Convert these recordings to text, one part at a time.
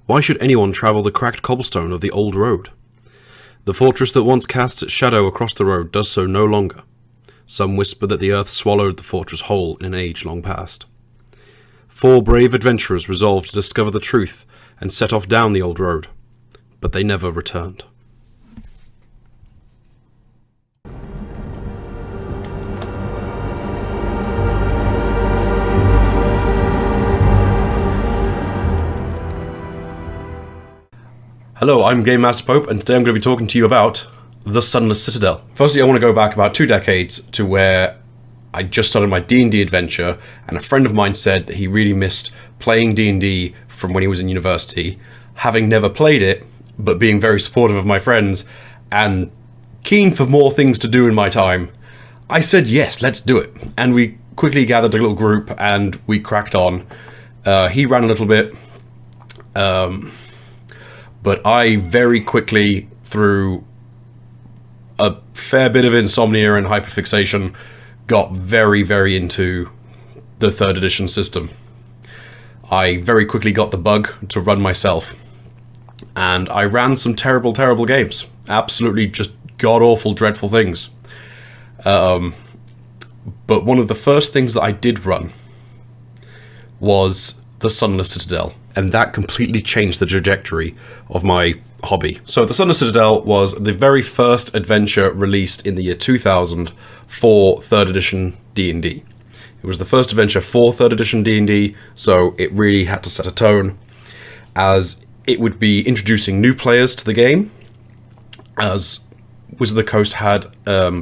Why should anyone travel the cracked cobblestone of the old road? The fortress that once cast its shadow across the road does so no longer. Some whisper that the earth swallowed the fortress whole in an age long past. 4 brave adventurers resolved to discover the truth and set off down the old road, but they never returned. Hello, I'm Game Master Pope, and today I'm going to be talking to you about the Sunless Citadel. Firstly, I want to go back about 2 decades to where I just started my D&D adventure, and a friend of mine said that he really missed playing D&D from when he was in university, having never played it, but being very supportive of my friends, and keen for more things to do in my time. I said, yes, let's do it. And we quickly gathered a little group, and we cracked on. He ran a little bit, but I very quickly, through a fair bit of insomnia and hyperfixation, got very, very into the 3rd edition system. I very quickly got the bug to run myself, and I ran some terrible, terrible games. Absolutely just god-awful, dreadful things. But one of the first things that I did run was the Sunless Citadel, and that completely changed the trajectory of my hobby. So the Sunless Citadel was the very first adventure released in the year 2000 for 3rd edition D&D. It was the first adventure for 3rd edition D&D, so it really had to set a tone, as it would be introducing new players to the game, as Wizards of the Coast had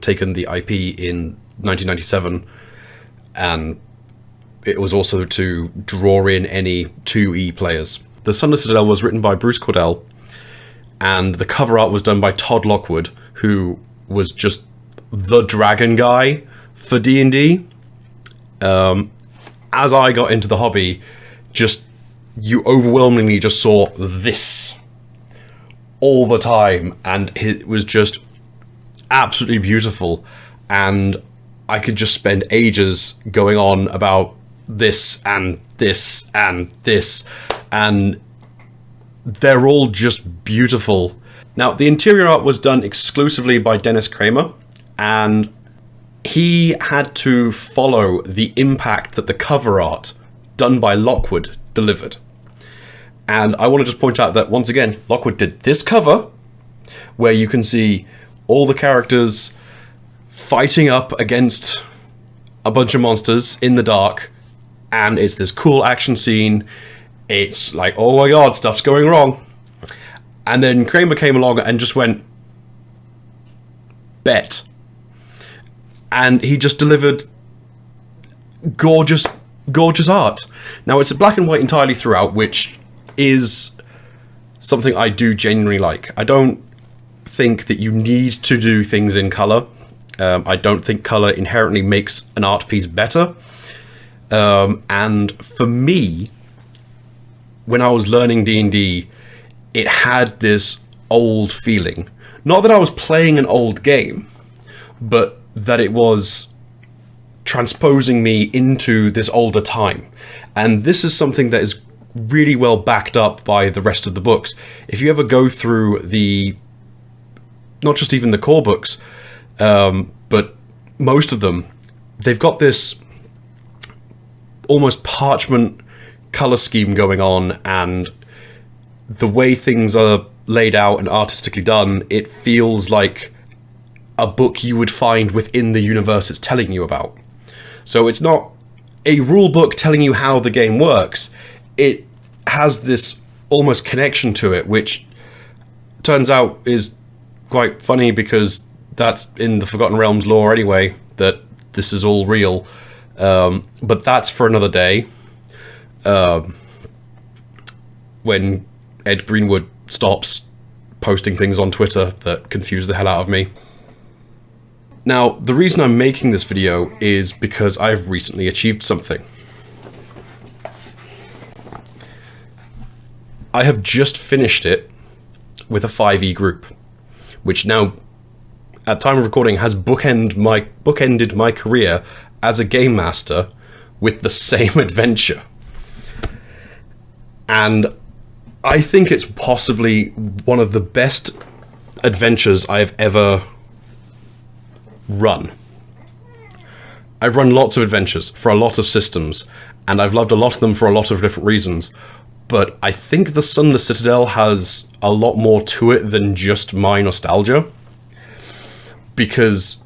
taken the IP in 1997, and it was also to draw in any 2E players. The Sunless Citadel was written by Bruce Cordell, and the cover art was done by Todd Lockwood, who was just the dragon guy for D&D. As I got into the hobby, you overwhelmingly just saw this all the time, and it was just absolutely beautiful, and I could just spend ages going on about this and this and this, and they're all just beautiful. Now, the interior art was done exclusively by Dennis Kramer, and he had to follow the impact that the cover art done by Lockwood delivered. And I want to just point out that, once again, Lockwood did this cover, where you can see all the characters fighting up against a bunch of monsters in the dark, and it's this cool action scene. It's like, oh my god, stuff's going wrong. And then Kramer came along and just went, bet. And he just delivered gorgeous, gorgeous art. Now, it's a black and white entirely throughout, which is something I do genuinely like. I don't think that you need to do things in colour. I don't think colour inherently makes an art piece better. And for me, when I was learning D&D, it had this old feeling. Not that I was playing an old game, but that it was transposing me into this older time. And this is something that is really well backed up by the rest of the books. If you ever go through not just even the core books, but most of them, they've got this almost parchment color scheme going on, and the way things are laid out and artistically done, it feels like a book you would find within the universe it's telling you about. So it's not a rule book telling you how the game works. It has this almost connection to it, which turns out is quite funny, because that's in the Forgotten Realms lore anyway, that this is all real. But that's for another day. When Ed Greenwood stops posting things on Twitter that confuse the hell out of me. Now, the reason I'm making this video is because I've recently achieved something. I have just finished it with a 5e group, which now, at time of recording, has bookended my career as a game master with the same adventure. And I think it's possibly one of the best adventures I've ever run. I've run lots of adventures for a lot of systems, and I've loved a lot of them for a lot of different reasons. But I think the Sunless Citadel has a lot more to it than just my nostalgia, because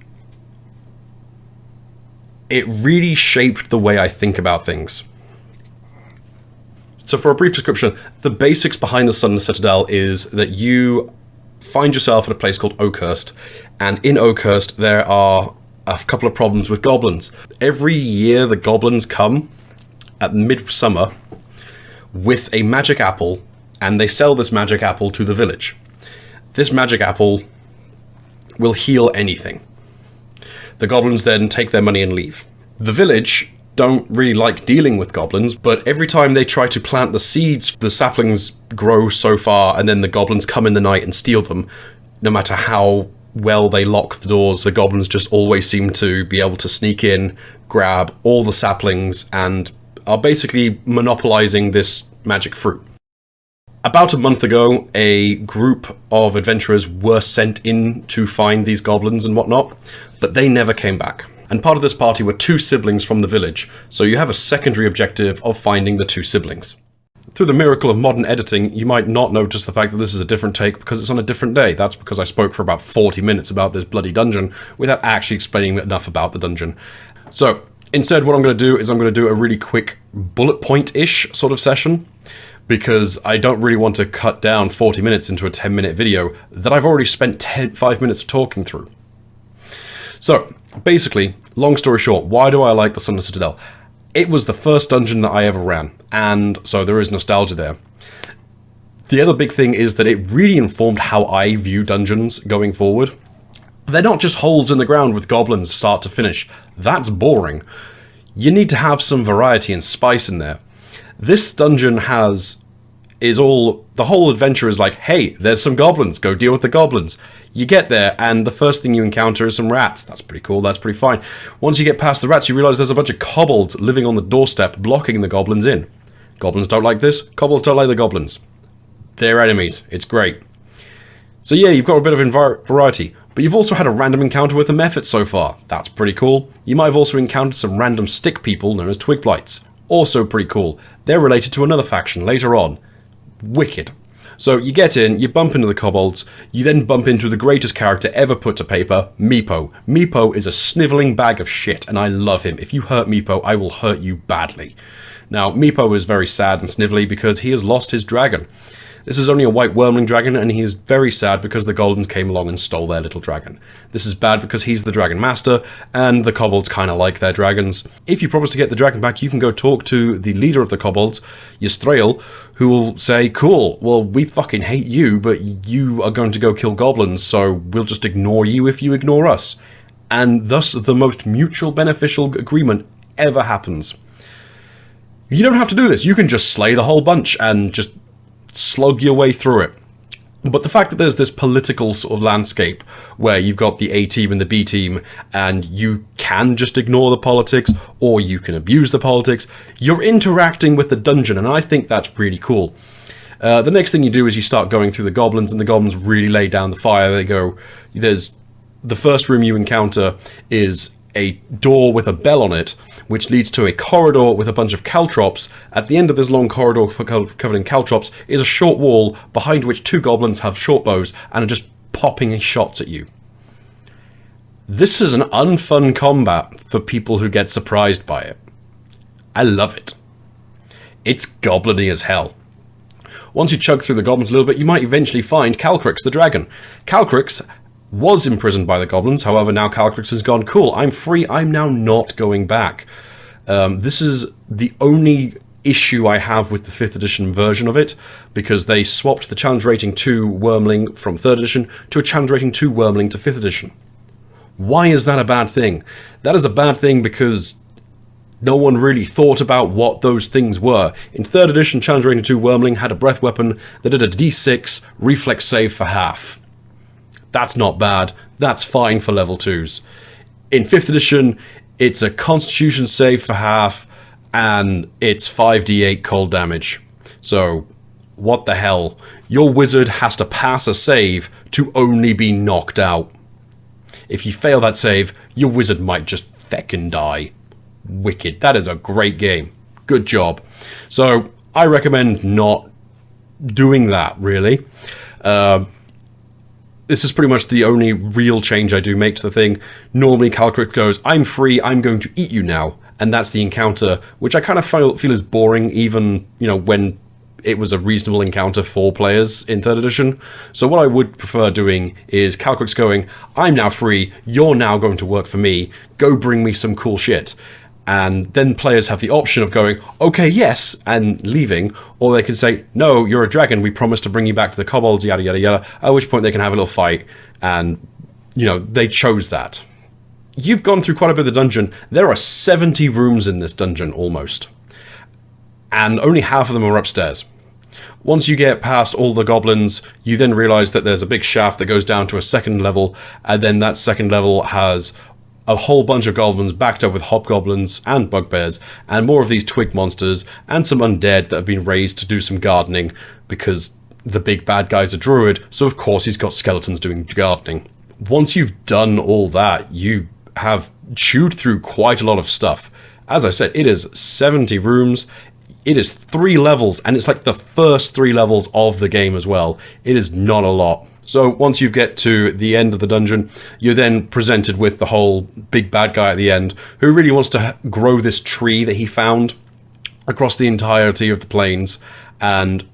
it really shaped the way I think about things. So for a brief description, the basics behind the Sunless Citadel is that you find yourself at a place called Oakhurst, and in Oakhurst there are a couple of problems with goblins. Every year the goblins come at midsummer with a magic apple, and they sell this magic apple to the village. This magic apple will heal anything. The goblins then take their money and leave. The village don't really like dealing with goblins, but every time they try to plant the seeds, the saplings grow so far, and then the goblins come in the night and steal them. No matter how well they lock the doors, the goblins just always seem to be able to sneak in, grab all the saplings, and are basically monopolizing this magic fruit. About a month ago, a group of adventurers were sent in to find these goblins and whatnot, but they never came back. And part of this party were two siblings from the village, so you have a secondary objective of finding the two siblings. Through the miracle of modern editing, you might not notice the fact that this is a different take because it's on a different day. That's because I spoke for about 40 minutes about this bloody dungeon without actually explaining enough about the dungeon. So, instead what I'm going to do is I'm going to do a really quick bullet point-ish sort of session, because I don't really want to cut down 40 minutes into a 10-minute video that I've already spent 5 minutes talking through. So, basically, long story short, why do I like the Sunless Citadel? It was the first dungeon that I ever ran, and so there is nostalgia there. The other big thing is that it really informed how I view dungeons going forward. They're not just holes in the ground with goblins start to finish. That's boring. You need to have some variety and spice in there. This dungeon the whole adventure is like, hey, there's some goblins, go deal with the goblins. You get there, and the first thing you encounter is some rats. That's pretty cool, that's pretty fine. Once you get past the rats, you realize there's a bunch of kobolds living on the doorstep, blocking the goblins in. Goblins don't like this, kobolds don't like the goblins. They're enemies, it's great. So yeah, you've got a bit of variety, but you've also had a random encounter with a mephit so far. That's pretty cool. You might have also encountered some random stick people known as twig blights. Also pretty cool. They're related to another faction later on. Wicked. So you get in, you bump into the kobolds, you then bump into the greatest character ever put to paper, Meepo. Meepo is a snivelling bag of shit, and I love him. If you hurt Meepo, I will hurt you badly. Now, Meepo is very sad and snivelly because he has lost his dragon. This is only a white wormling dragon, and he is very sad because the goblins came along and stole their little dragon. This is bad because he's the dragon master, and the kobolds kind of like their dragons. If you promise to get the dragon back, you can go talk to the leader of the kobolds, Ystrael, who will say, cool, well, we fucking hate you, but you are going to go kill goblins, so we'll just ignore you if you ignore us. And thus, the most mutual beneficial agreement ever happens. You don't have to do this. You can just slay the whole bunch and just slug your way through it. But the fact that there's this political sort of landscape where you've got the A team and the B team, and you can just ignore the politics, or you can abuse the politics, you're interacting with the dungeon, and I think that's really cool. The next thing you do is you start going through the goblins, and the goblins really lay down the fire. They go, there's the first room you encounter is a door with a bell on it, which leads to a corridor with a bunch of caltrops. At the end of this long corridor covered in caltrops is a short wall behind which two goblins have short bows and are just popping shots at you. This is an unfun combat for people who get surprised by it. I love it. It's goblin-y as hell. Once you chug through the goblins a little bit, you might eventually find Calcrix the dragon. Calcrix was imprisoned by the goblins, however now Calcrix has gone, cool, I'm free, I'm now not going back. This is the only issue I have with the 5th edition version of it, because they swapped the challenge rating 2 Wormling from 3rd edition to a challenge rating 2 Wormling to 5th edition. Why is that a bad thing? That is a bad thing because no one really thought about what those things were. In 3rd edition, challenge rating 2 Wormling had a breath weapon that did a d6 reflex save for half. That's not bad. That's fine for level 2s. In 5th edition, it's a constitution save for half, and it's 5d8 cold damage. So, what the hell? Your wizard has to pass a save to only be knocked out. If you fail that save, your wizard might just feckin' die. Wicked. That is a great game. Good job. So, I recommend not doing that, really. This is pretty much the only real change I do make to the thing. Normally, Calcric goes, I'm free, I'm going to eat you now. And that's the encounter, which I kind of feel is boring, even, when it was a reasonable encounter for players in 3rd edition. So what I would prefer doing is Calcric's going, I'm now free, you're now going to work for me, go bring me some cool shit. And then players have the option of going, okay, yes, and leaving, or they can say, no, you're a dragon, we promise to bring you back to the kobolds, yada, yada, yada, at which point they can have a little fight, and, they chose that. You've gone through quite a bit of the dungeon. There are 70 rooms in this dungeon, almost. And only half of them are upstairs. Once you get past all the goblins, you then realize that there's a big shaft that goes down to a 2nd level, and then that 2nd level has a whole bunch of goblins backed up with hobgoblins and bugbears, and more of these twig monsters, and some undead that have been raised to do some gardening, because the big bad guy's a druid, so of course he's got skeletons doing gardening. Once you've done all that, you have chewed through quite a lot of stuff. As I said, it is 70 rooms, it is 3 levels, and it's like the first 3 levels of the game as well. It is not a lot. So once you get to the end of the dungeon, you're then presented with the whole big bad guy at the end, who really wants to grow this tree that he found across the entirety of the plains. And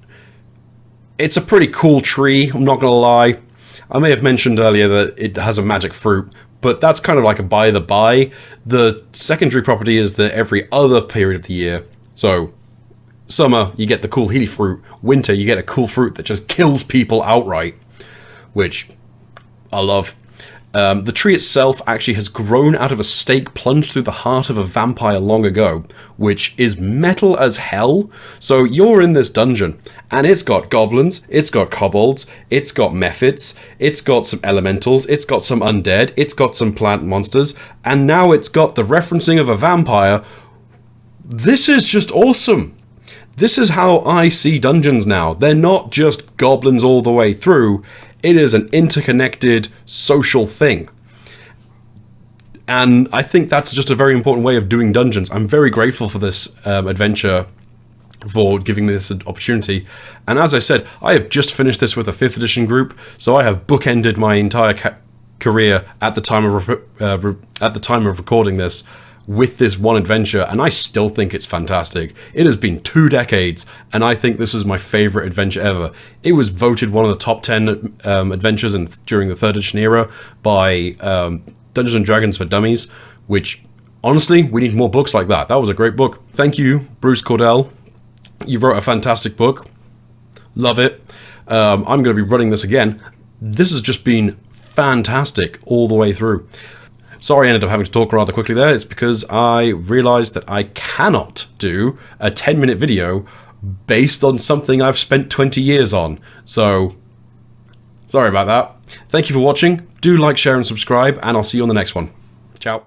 it's a pretty cool tree, I'm not going to lie. I may have mentioned earlier that it has a magic fruit, but that's kind of like a by the by. The secondary property is that every other period of the year, so summer, you get the cool healy fruit. Winter, you get a cool fruit that just kills people outright, which I love. The tree itself actually has grown out of a stake plunged through the heart of a vampire long ago, which is metal as hell. So you're in this dungeon, and it's got goblins, it's got kobolds, it's got mephits, it's got some elementals, it's got some undead, it's got some plant monsters, and now it's got the referencing of a vampire. This is just awesome. This is how I see dungeons now. They're not just goblins all the way through. It is an interconnected social thing. And I think that's just a very important way of doing dungeons. I'm very grateful for this adventure, for giving me this opportunity. And as I said, I have just finished this with a 5th edition group, so I have bookended my entire career at the time of recording this with this one adventure, and I still think it's fantastic. It has been 2 decades, and I think this is my favorite adventure ever. It was voted one of the top 10 adventures during the 3rd edition era by Dungeons & Dragons for Dummies, which, honestly, we need more books like that. That was a great book. Thank you, Bruce Cordell. You wrote a fantastic book. Love it. I'm going to be running this again. This has just been fantastic all the way through. Sorry I ended up having to talk rather quickly there. It's because I realized that I cannot do a 10-minute video based on something I've spent 20 years on. So, sorry about that. Thank you for watching. Do like, share, and subscribe, and I'll see you on the next one. Ciao.